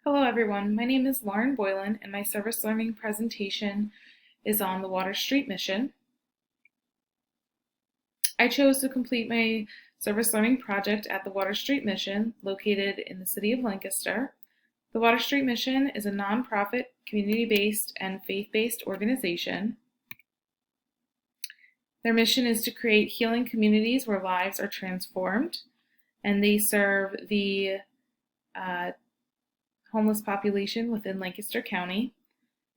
Hello everyone, my name is Lauren Boylan and my service learning presentation is on the Water Street mission. I chose to complete my service learning project at the Water Street mission located in the city of Lancaster. The Water Street mission is a nonprofit, community-based, and faith-based organization. Their mission is to create healing communities where lives are transformed, and they serve the homeless population within Lancaster County.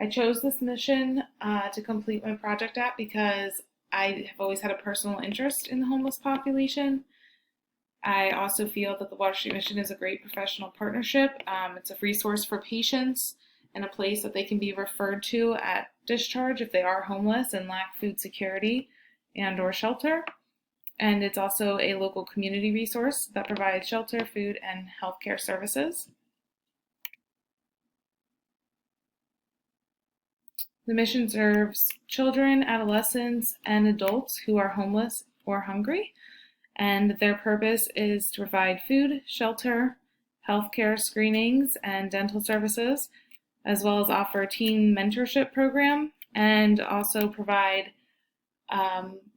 I chose this mission to complete my project at because I have always had a personal interest in the homeless population. I also feel that the Water Street Mission is a great professional partnership. It's a resource for patients and a place that they can be referred to at discharge if they are homeless and lack food security and/or shelter. And it's also a local community resource that provides shelter, food, and healthcare services. The mission serves children, adolescents, and adults who are homeless or hungry, and their purpose is to provide food, shelter, healthcare screenings, and dental services, as well as offer a teen mentorship program, and also provide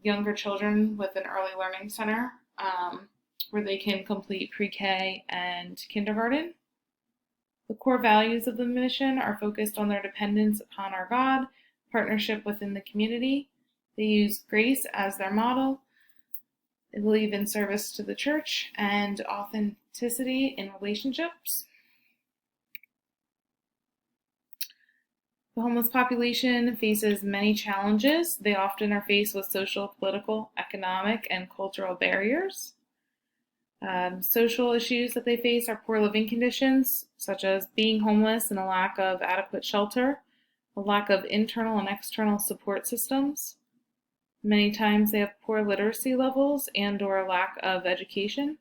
younger children with an early learning center where they can complete pre-K and kindergarten. The core values of the mission are focused on their dependence upon our God, partnership within the community. They use grace as their model. They believe in service to the church and authenticity in relationships. The homeless population faces many challenges. They often are faced with social, political, economic, and cultural barriers. Social issues that they face are poor living conditions, such as being homeless and a lack of adequate shelter, a lack of internal and external support systems. Many times they have poor literacy levels and/or a lack of education.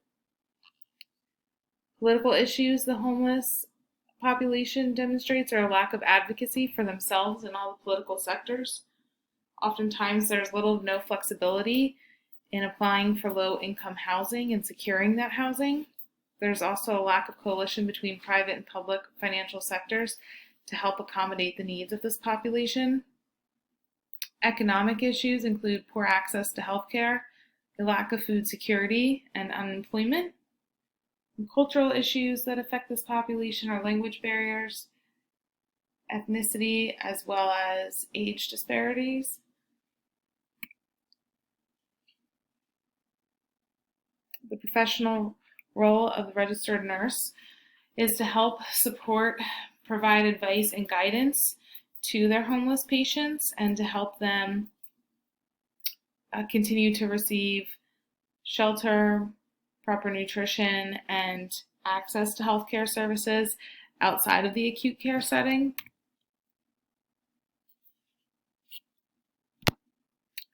Political issues the homeless population demonstrates are a lack of advocacy for themselves in all the political sectors. Oftentimes there's little to no flexibility in applying for low-income housing and securing that housing. There's also a lack of coalition between private and public financial sectors to help accommodate the needs of this population. Economic issues include poor access to healthcare, a lack of food security, and unemployment. And cultural issues that affect this population are language barriers, ethnicity, as well as age disparities. The professional role of the registered nurse is to help support, provide advice and guidance to their homeless patients and to help them continue to receive shelter, proper nutrition, and access to healthcare services outside of the acute care setting.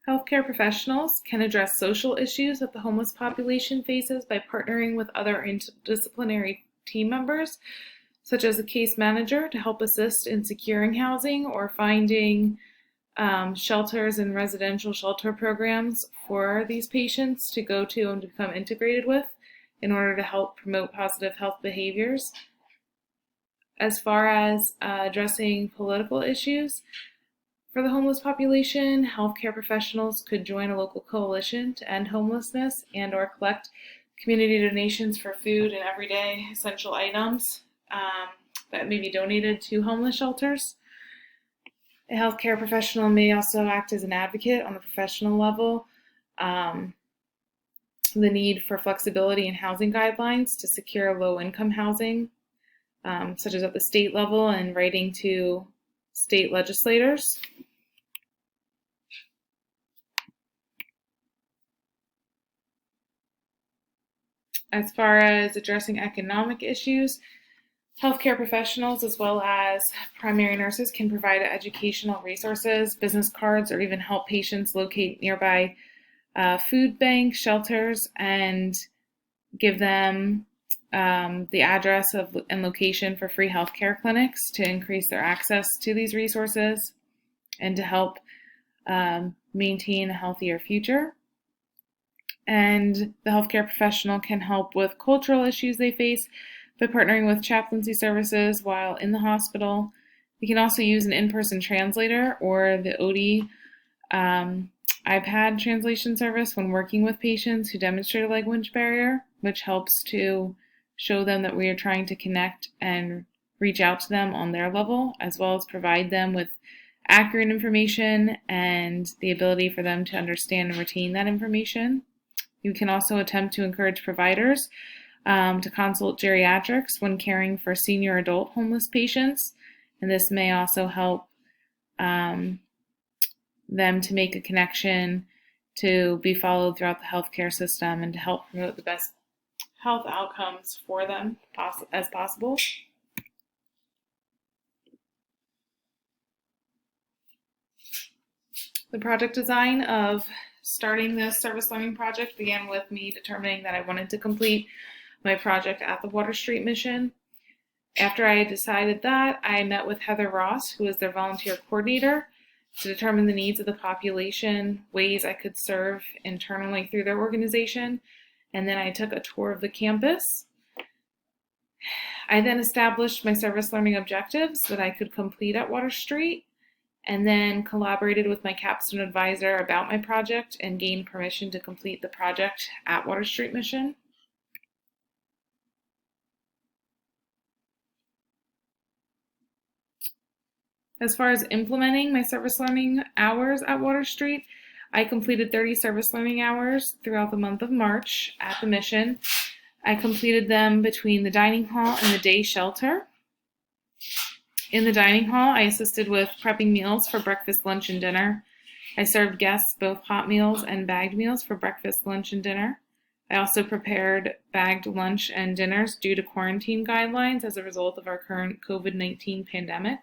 Healthcare professionals can address social issues that the homeless population faces by partnering with other interdisciplinary team members, such as a case manager, to help assist in securing housing or finding shelters and residential shelter programs for these patients to go to and to become integrated with in order to help promote positive health behaviors. As far as addressing political issues, for the homeless population, healthcare professionals could join a local coalition to end homelessness and/or collect community donations for food and everyday essential items that may be donated to homeless shelters. A healthcare professional may also act as an advocate on a professional level. The need for flexibility in housing guidelines to secure low-income housing, such as at the state level and writing to state legislators. As far as addressing economic issues, healthcare professionals as well as primary nurses can provide educational resources, business cards, or even help patients locate nearby food banks, shelters, and give them the address and location for free healthcare clinics to increase their access to these resources and to help maintain a healthier future. And the healthcare professional can help with cultural issues they face by partnering with chaplaincy services while in the hospital. We can also use an in-person translator or the OD iPad translation service when working with patients who demonstrate a language barrier, which helps to show them that we are trying to connect and reach out to them on their level, as well as provide them with accurate information and the ability for them to understand and retain that information. You can also attempt to encourage providers to consult geriatrics when caring for senior adult homeless patients, and this may also help them to make a connection to be followed throughout the healthcare system and to help promote the best health outcomes for them as possible. The project design of starting this service learning project began with me determining that I wanted to complete my project at the Water Street Mission. After I had decided that, I met with Heather Ross, who is their volunteer coordinator, to determine the needs of the population, ways I could serve internally through their organization, and then I took a tour of the campus. I then established my service learning objectives that I could complete at Water Street, and then collaborated with my capstone advisor about my project and gained permission to complete the project at Water Street Mission. As far as implementing my service learning hours at Water Street, I completed 30 service learning hours throughout the month of March at the mission. I completed them between the dining hall and the day shelter. In the dining hall, I assisted with prepping meals for breakfast, lunch, and dinner. I served guests both hot meals and bagged meals for breakfast, lunch, and dinner. I also prepared bagged lunch and dinners due to quarantine guidelines as a result of our current COVID-19 pandemic.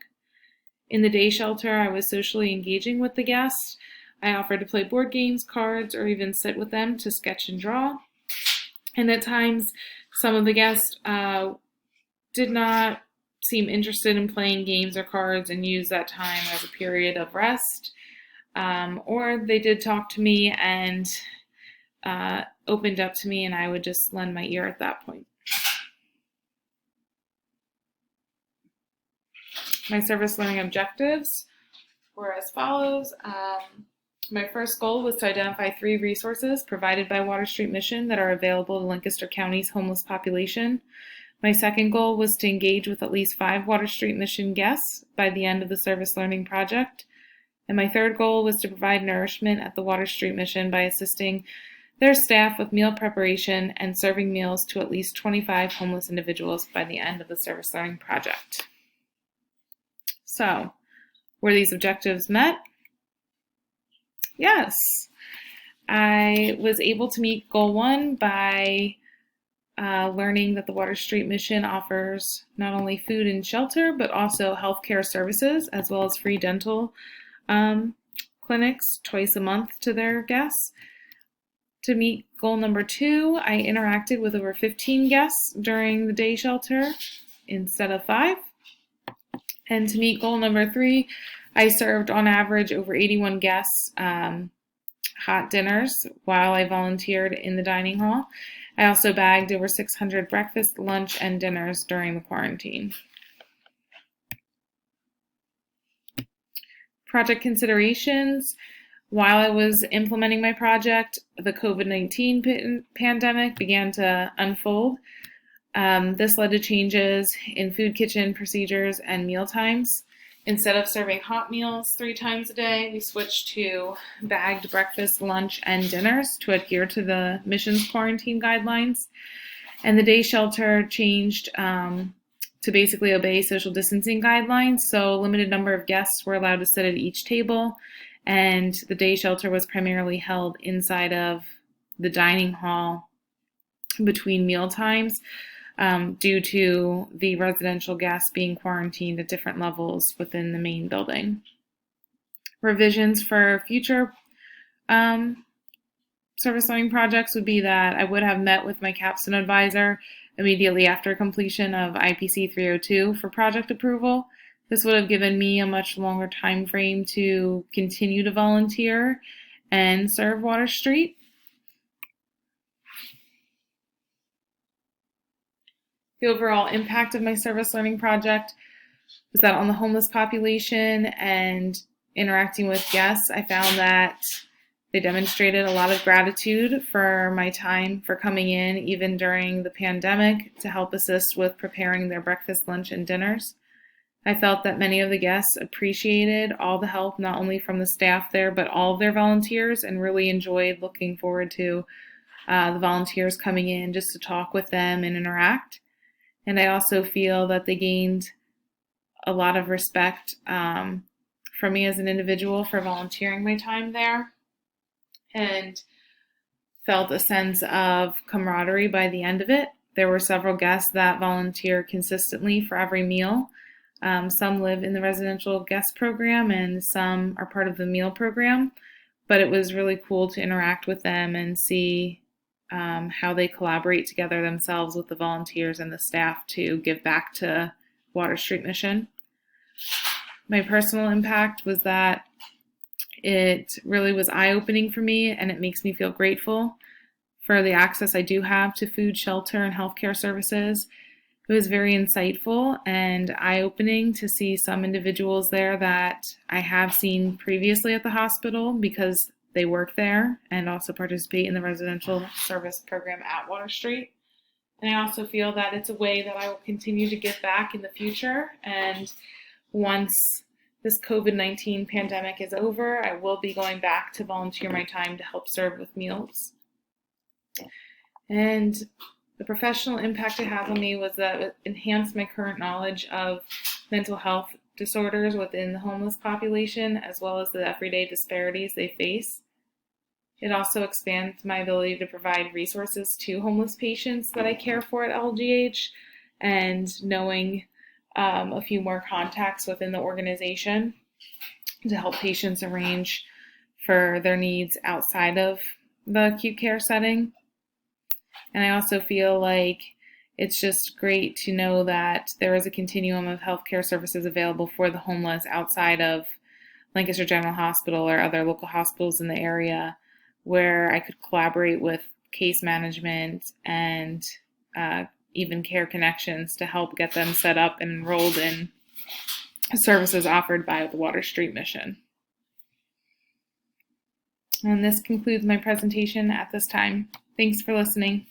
In the day shelter, I was socially engaging with the guests. I offered to play board games, cards, or even sit with them to sketch and draw. And at times, some of the guests did not seem interested in playing games or cards and used that time as a period of rest. Or they did talk to me and opened up to me, and I would just lend my ear at that point. My service learning objectives were as follows. My first goal was to identify 3 resources provided by Water Street Mission that are available to Lancaster County's homeless population. My second goal was to engage with at least 5 Water Street Mission guests by the end of the service learning project. And my third goal was to provide nourishment at the Water Street Mission by assisting their staff with meal preparation and serving meals to at least 25 homeless individuals by the end of the service learning project. So, were these objectives met? Yes. I was able to meet goal 1 by learning that the Water Street Mission offers not only food and shelter, but also healthcare services, as well as free dental clinics twice a month to their guests. To meet goal number 2, I interacted with over 15 guests during the day shelter instead of 5. And to meet goal number 3, I served on average over 81 guests hot dinners while I volunteered in the dining hall. I also bagged over 600 breakfast, lunch, and dinners during the quarantine. Project considerations. While I was implementing my project, the COVID-19 pandemic began to unfold. This led to changes in food kitchen procedures and meal times. Instead of serving hot meals 3 times a day, we switched to bagged breakfast, lunch, and dinners to adhere to the mission's quarantine guidelines. And the day shelter changed to basically obey social distancing guidelines. So a limited number of guests were allowed to sit at each table, and the day shelter was primarily held inside of the dining hall between meal times. Due to the residential guests being quarantined at different levels within the main building. Revisions for future service learning projects would be that I would have met with my capstone advisor immediately after completion of IPC 302 for project approval. This would have given me a much longer time frame to continue to volunteer and serve Water Street. The overall impact of my service learning project was that on the homeless population and interacting with guests, I found that they demonstrated a lot of gratitude for my time for coming in, even during the pandemic, to help assist with preparing their breakfast, lunch, and dinners. I felt that many of the guests appreciated all the help, not only from the staff there, but all of their volunteers, and really enjoyed looking forward to the volunteers coming in just to talk with them and interact. And I also feel that they gained a lot of respect from me as an individual for volunteering my time there, and felt a sense of camaraderie by the end of it. There were several guests that volunteer consistently for every meal. Some live in the residential guest program and some are part of the meal program, but it was really cool to interact with them and see how they collaborate together themselves with the volunteers and the staff to give back to Water Street Mission. My personal impact was that it really was eye-opening for me, and it makes me feel grateful for the access I do have to food, shelter, and healthcare services. It was very insightful and eye-opening to see some individuals there that I have seen previously at the hospital because they work there and also participate in the residential service program at Water Street. And I also feel that it's a way that I will continue to give back in the future. And once this COVID-19 pandemic is over, I will be going back to volunteer my time to help serve with meals. And the professional impact it had on me was that it enhanced my current knowledge of mental health disorders within the homeless population, as well as the everyday disparities they face. It also expands my ability to provide resources to homeless patients that I care for at LGH, and knowing a few more contacts within the organization to help patients arrange for their needs outside of the acute care setting. And I also feel like it's just great to know that there is a continuum of healthcare services available for the homeless outside of Lancaster General Hospital or other local hospitals in the area, where I could collaborate with case management and even Care Connections to help get them set up and enrolled in services offered by the Water Street Mission. And this concludes my presentation at this time. Thanks for listening.